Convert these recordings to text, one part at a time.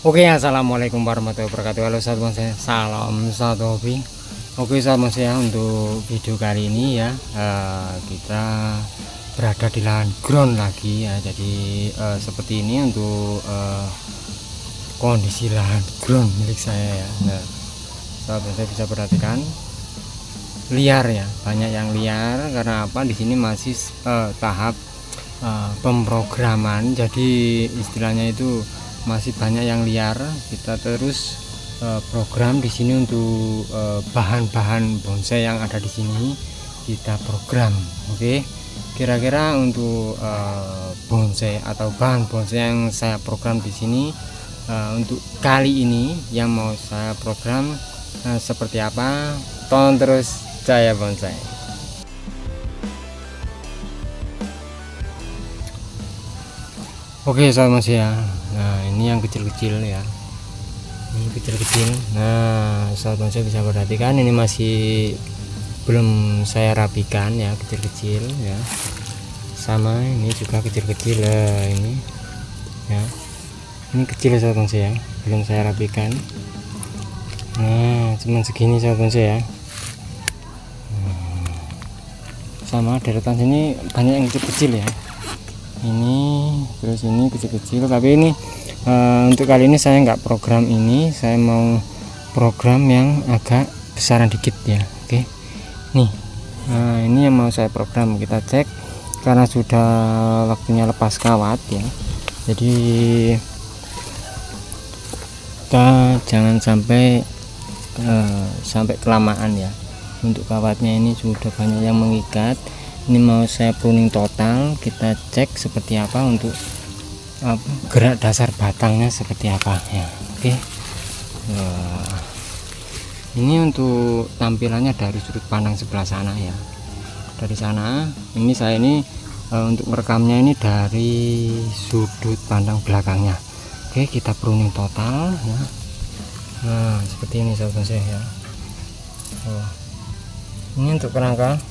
Oke, assalamualaikum warahmatullahi wabarakatuh. Halo sahabat bonsai, salam satu hobi. Oke sahabat bonsai, untuk video kali ini ya kita berada di lahan ground lagi ya. Jadi seperti ini untuk kondisi lahan ground milik saya ya. Nah, sahabat bonsai bisa perhatikan liar ya, banyak yang liar. Karena apa? Di sini masih tahap pemrograman. Jadi istilahnya itu masih banyak yang liar. Kita terus program di sini untuk bahan-bahan bonsai yang ada di sini kita program. Oke, kira-kira untuk bonsai atau bahan bonsai yang saya program di sini untuk kali ini yang mau saya program seperti apa, tonton terus Cahaya Bonsai. Oke sahabat bonsai ya. Nah, ini yang kecil-kecil ya. Ini kecil-kecil. Nah, sahabat bonsai bisa perhatikan ini masih belum saya rapikan ya, kecil-kecil ya. Sama ini juga kecil-kecil lah ini. Ya. Ini kecil sahabat bonsai ya, belum saya rapikan. Nah, cuman segini sahabat bonsai ya. Sama deretan sini banyak yang kecil-kecil ya. Ini terus ini kecil-kecil, tapi ini untuk kali ini saya nggak program ini, saya mau program yang agak besaran dikit ya. Oke, nih ini yang mau saya program. Kita cek karena sudah waktunya lepas kawat ya, jadi kita jangan sampai kelamaan ya. Untuk kawatnya ini sudah banyak yang mengikat. Ini mau saya pruning total, kita cek seperti apa untuk gerak dasar batangnya seperti apa ya. Oke. Ini untuk tampilannya dari sudut pandang sebelah sana ya. Dari sana, ini saya ini untuk merekamnya ini dari sudut pandang belakangnya. Oke, kita pruning total ya. Nah, seperti ini sahabat saya ya. Ini untuk kerangka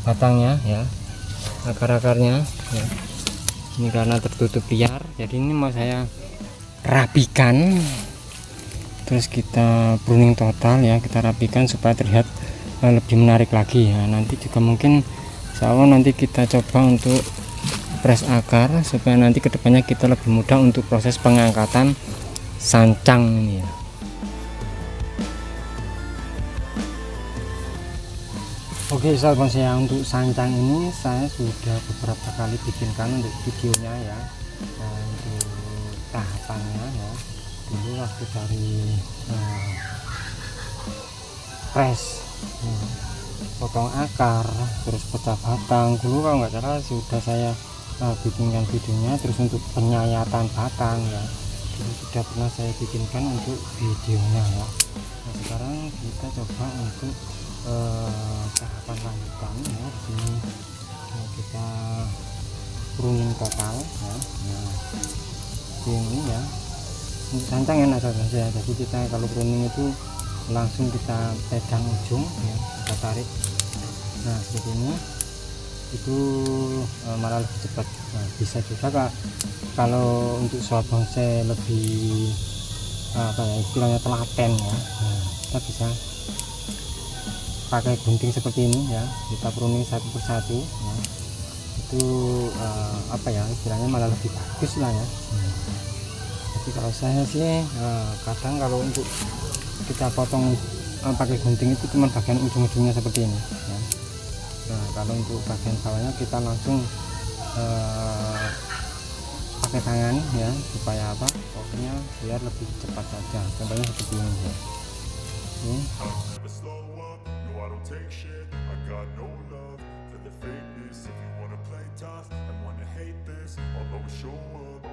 batangnya ya, akar-akarnya ya. Ini karena tertutup liar, jadi ini mau saya rapikan, terus kita pruning total ya, kita rapikan supaya terlihat lebih menarik lagi ya. Nanti juga mungkin insyaallah nanti kita coba untuk press akar supaya nanti kedepannya kita lebih mudah untuk proses pengangkatan sancang ini ya. Oke sahabat bonsai, untuk sancang ini saya sudah beberapa kali bikinkan untuk videonya ya. Nah, untuk tahapannya ya, dulu waktu dari press potong akar, terus pecah batang, dulu kalau nggak salah sudah saya bikinkan videonya. Terus untuk penyayatan batang ya, dulu sudah pernah saya bikinkan untuk videonya ya. Nah, sekarang kita coba untuk tahapan lanjutan ya. Di sini kita pruning total ya. Nah, ini ya untuk sancang enak saja. Jadi kita kalau pruning itu langsung kita pegang ujung ya, kita tarik. Nah, seperti ini itu malah lebih cepat. Nah, bisa juga kalau untuk sahabat bonsai lebih apa ya, istilahnya telaten ya. Nah, kita bisa pakai gunting seperti ini ya, kita pruning satu persatu ya. Itu apa ya, istilahnya malah lebih bagus lah ya. Jadi kalau saya sih kadang kalau untuk kita potong pakai gunting itu cuma bagian ujung-ujungnya seperti ini ya. Nah, kalau untuk bagian bawahnya kita langsung pakai tangan ya, supaya apa, pokoknya biar lebih cepat saja. Contohnya seperti ini ya. Take shit, I got no love for the fakeness. If you wanna play tough and wanna hate this, I'll always show up.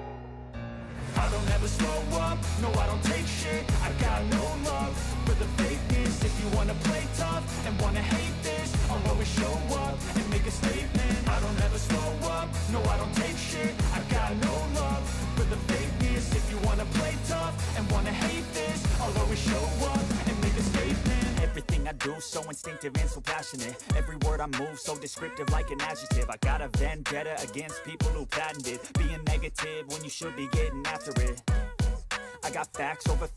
I don't ever slow up, no I don't take shit. I got no love for the fakeness. If you wanna play tough and wanna hate this, I'll always show up and make a statement. I don't ever slow up, no I don't take shit. I got no love for the fakeness. If you wanna play tough and wanna hate this, I'll always show up and make a statement. Everything I do so instinctive and so passionate. Every word I move so descriptive like an adjective. I got a vendetta against people who patented being negative when you should be getting after it. I got facts over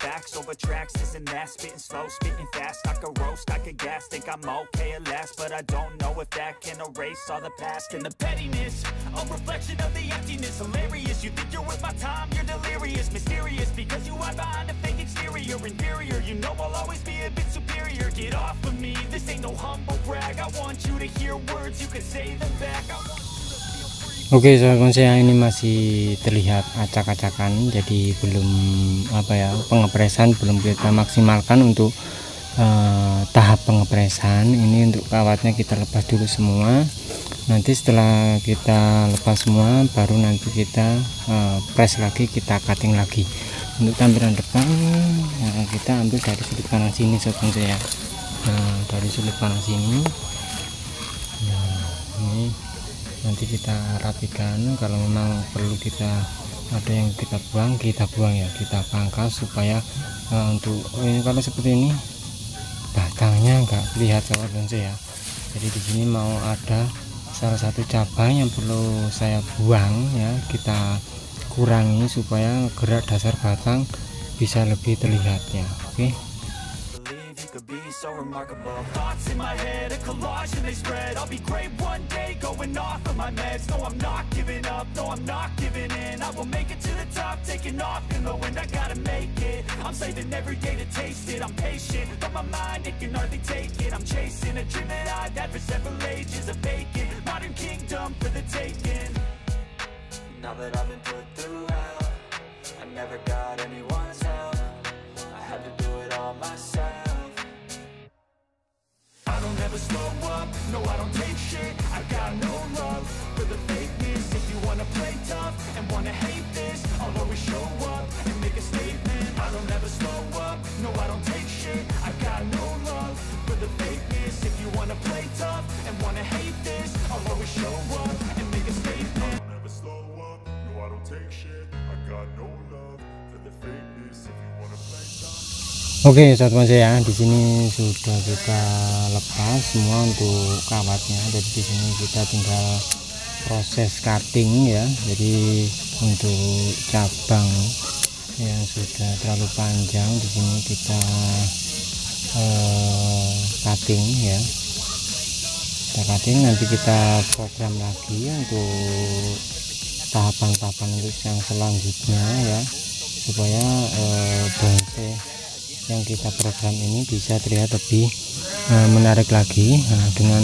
tracks, this and that, spitting slow, spitting fast. I could roast, I could gas, think I'm okay at last, but I don't know if that can erase all the past. And the pettiness, a reflection of the emptiness. Hilarious, you think you're worth my time, you're delirious. Mysterious, because you hide behind a fake exterior. Inferior, you know I'll always be a bit superior. Get off of me, this ain't no humble brag. I want you to hear words, you can say them back. I want you to feel free. Oke, sobat bonsai, ini masih terlihat acak-acakan, jadi belum pengepresan belum kita maksimalkan untuk tahap pengepresan. Ini untuk kawatnya kita lepas dulu semua. Nanti setelah kita lepas semua, baru nanti kita press lagi, kita cutting lagi. Untuk tampilan depan, kita ambil dari sudut kanan sini, sobat bonsai ya. Nah, dari sudut kanan sini. Nah, ini nanti kita rapikan. Kalau memang perlu kita ada yang kita buang ya, kita pangkas supaya untuk kalau seperti ini batangnya enggak terlihat, sobat bonsai ya. Jadi di sini mau ada salah satu cabang yang perlu saya buang ya, kita kurangi supaya gerak dasar batang bisa lebih terlihat ya. Oke. Could be so remarkable. Thoughts in my head, a collage and they spread. I'll be great one day, going off of my meds. No, I'm not giving up, no, I'm not giving in. I will make it to the top, taking off in the wind. I gotta make it, I'm saving every day to taste it. I'm patient, but my mind, it can hardly take it. I'm chasing a dream that I've had for several ages. A vacant, modern kingdom for the taking. Now that I've been put through hell, I never got anyone's help. I had to do it all myself. I don't ever slow up, no I don't take shit. I got no love for the fakeness. If you wanna play tough and wanna hate this, I'll always show up and make a statement. I don't ever slow up, no I don't take shit. I got no love for the fakeness. If you wanna play tough and wanna hate this, I'll always show up and make a statement. I don't ever slow up, no I don't take shit. I got no love for the fakeness. If you wanna play tough. Oke, sobat bonsai ya, di sini sudah kita lepas semua untuk kawatnya. Jadi di sini kita tinggal proses cutting ya. Jadi untuk cabang yang sudah terlalu panjang di sini kita cutting ya. Kita cutting, nanti kita program lagi untuk tahapan-tahapan untuk yang selanjutnya ya, supaya bonsai yang kita program ini bisa terlihat lebih menarik lagi. Nah, dengan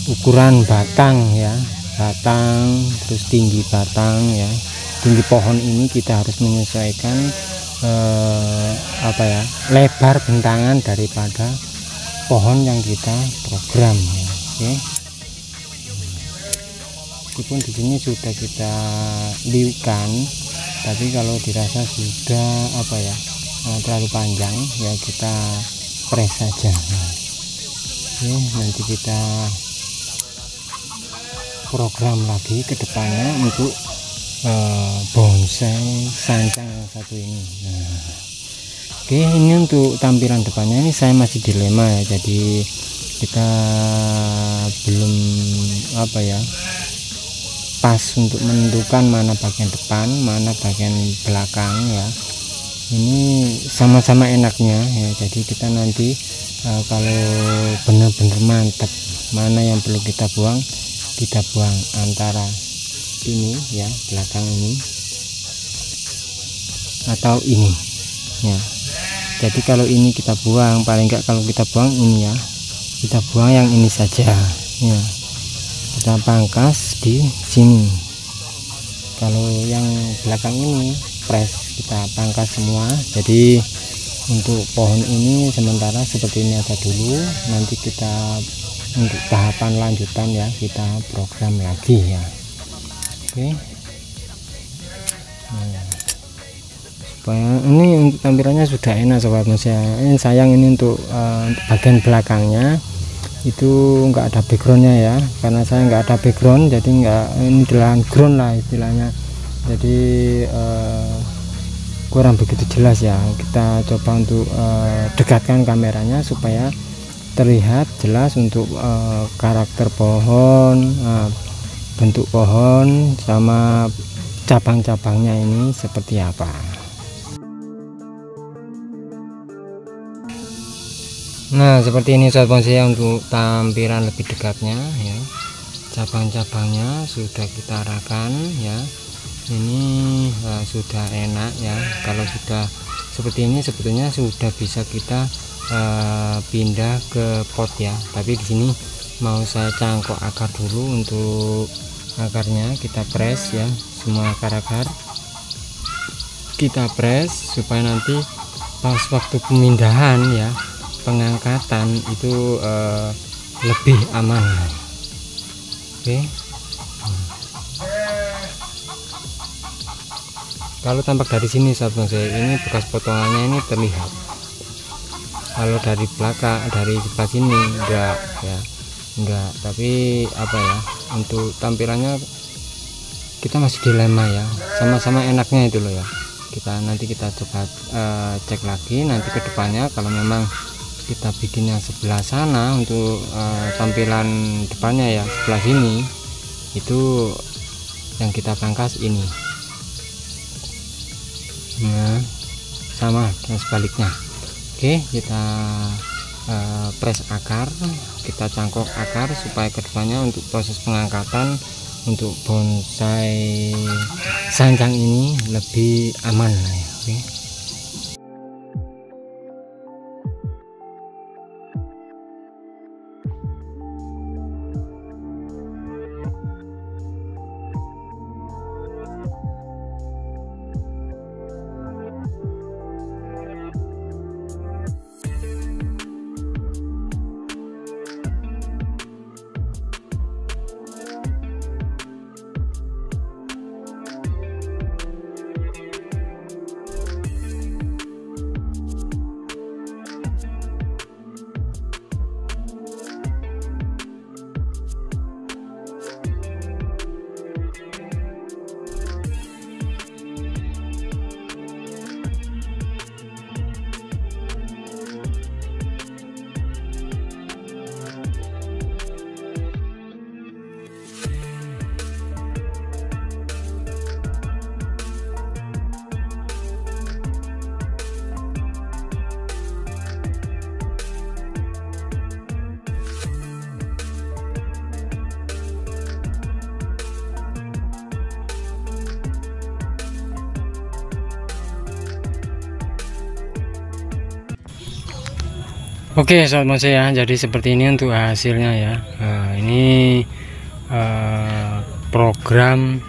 ukuran batang ya, batang terus tinggi batang ya, tinggi pohon ini kita harus menyesuaikan lebar bentangan daripada pohon yang kita program ya. Oke. Meskipun di sini sudah kita liukan, tapi kalau dirasa sudah terlalu panjang ya, kita press saja. Oke, nanti kita program lagi ke depannya untuk bonsai sancang yang satu ini. Nah, oke, ini untuk tampilan depannya. Ini saya masih dilema ya, jadi kita belum pas untuk menentukan mana bagian depan mana bagian belakang ya. Ini sama-sama enaknya ya, jadi kita nanti kalau benar-benar mantap mana yang perlu kita buang antara ini ya, belakang ini atau ini ya. Jadi kalau ini kita buang, paling enggak kalau kita buang ini ya, kita buang yang ini saja ya, kita pangkas di sini. Kalau yang belakang ini press, kita pangkas semua. Jadi untuk pohon ini sementara seperti ini aja dulu, nanti kita untuk tahapan lanjutan ya kita program lagi ya. Oke. Nah, supaya ini untuk tampilannya sudah enak sobat bonsai. Ini sayang ini untuk bagian belakangnya itu enggak ada backgroundnya ya, karena saya enggak ada background, jadi enggak, ini adalah ground lah istilahnya, jadi kurang begitu jelas ya. Kita coba untuk dekatkan kameranya supaya terlihat jelas untuk karakter pohon, bentuk pohon sama cabang-cabangnya ini seperti apa. Nah seperti ini sobat bonsai untuk tampilan lebih dekatnya ya. Cabang-cabangnya sudah kita arahkan ya. Ini sudah enak ya. Kalau sudah seperti ini sebetulnya sudah bisa kita pindah ke pot ya. Tapi di sini mau saya cangkok akar dulu. Untuk akarnya kita press ya, semua akar-akar kita press supaya nanti pas waktu pemindahan ya, pengangkatan itu lebih aman. Oke. Kalau tampak dari sini sahabat bonsai, ini bekas potongannya ini terlihat. Kalau dari belakang, dari sebelah sini enggak ya, enggak. Tapi apa ya, untuk tampilannya kita masih dilema ya, sama-sama enaknya itu loh ya. Nanti kita coba cek lagi nanti ke depannya. Kalau memang kita bikin yang sebelah sana untuk tampilan depannya ya, sebelah sini itu yang kita pangkas ini. Nah sama dan sebaliknya. Oke, kita press akar, kita cangkok akar supaya kedepannya untuk proses pengangkatan untuk bonsai sanjang ini lebih aman ya. Oke. Oke sobat bonsai ya, jadi seperti ini untuk hasilnya ya. Ini program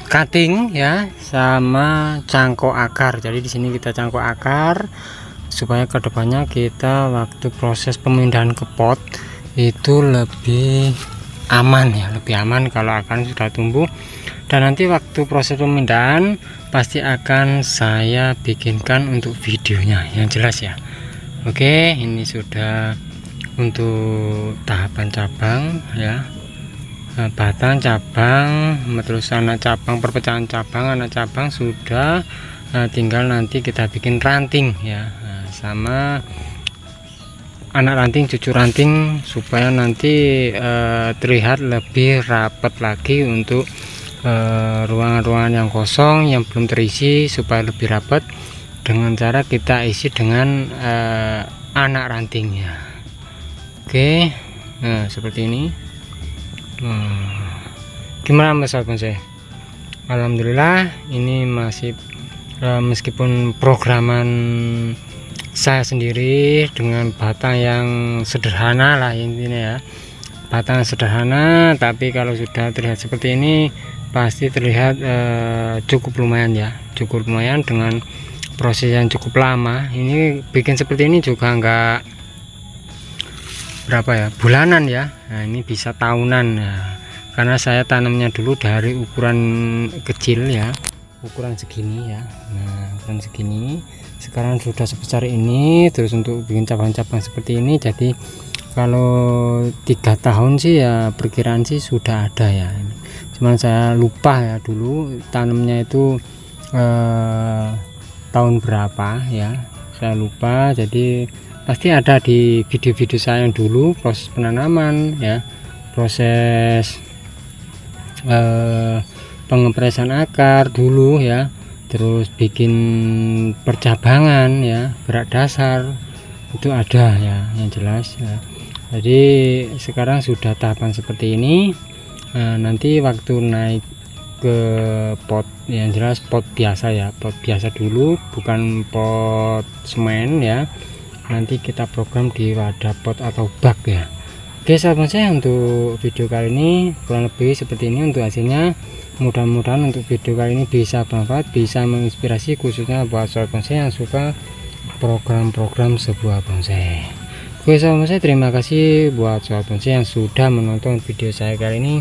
cutting ya sama cangkok akar. Jadi di sini kita cangkok akar supaya kedepannya kita waktu proses pemindahan ke pot itu lebih aman ya, lebih aman kalau akan sudah tumbuh. Dan nanti waktu proses pemindahan pasti akan saya bikinkan untuk videonya yang jelas ya. Oke, ini sudah untuk tahapan cabang ya, batang, cabang, terus anak cabang, perpecahan cabang, anak cabang sudah. Tinggal nanti kita bikin ranting ya, sama anak ranting, cucu ranting, supaya nanti terlihat lebih rapat lagi untuk ruangan-ruangan yang kosong yang belum terisi, supaya lebih rapat dengan cara kita isi dengan anak rantingnya. Oke, nah seperti ini. Gimana mas bonsai? Alhamdulillah ini masih meskipun programan saya sendiri dengan batang yang sederhana lah intinya ya, batang sederhana, tapi kalau sudah terlihat seperti ini pasti terlihat cukup lumayan ya, cukup lumayan dengan proses yang cukup lama. Ini bikin seperti ini juga enggak berapa ya, bulanan ya. Nah ini bisa tahunan ya, karena saya tanamnya dulu dari ukuran kecil ya, ukuran segini ya. Nah ukuran segini sekarang sudah sebesar ini, terus untuk bikin cabang-cabang seperti ini. Jadi kalau 3 tahun sih ya perkiraan sih sudah ada ya. Cuman saya lupa ya dulu tanamnya itu tahun berapa ya, saya lupa. Jadi pasti ada di video-video saya yang dulu proses penanaman ya, proses pengepresan akar dulu ya, terus bikin percabangan ya, gerak dasar, itu ada ya, yang jelas ya. Jadi sekarang sudah tahapan seperti ini. Nanti waktu naik ke pot yang jelas pot biasa ya, pot biasa dulu, bukan pot semen ya. Nanti kita program di wadah pot atau bak ya. Oke sahabat saya, untuk video kali ini kurang lebih seperti ini untuk hasilnya. Mudah-mudahan untuk video kali ini bisa bermanfaat, bisa menginspirasi khususnya buat sahabat bonsai yang suka program-program sebuah bonsai. Oke sahabat bonsai, terima kasih buat sahabat bonsai yang sudah menonton video saya kali ini.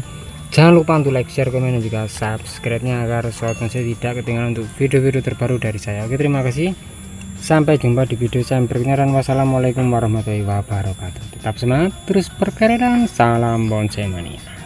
Jangan lupa untuk like, share, komen, dan juga subscribe-nya agar sahabat bonsai tidak ketinggalan untuk video-video terbaru dari saya. Oke, terima kasih. Sampai jumpa di video saya berikutnya, dan wassalamualaikum warahmatullahi wabarakatuh. Tetap semangat, terus berkarya, dan salam bonsai mania.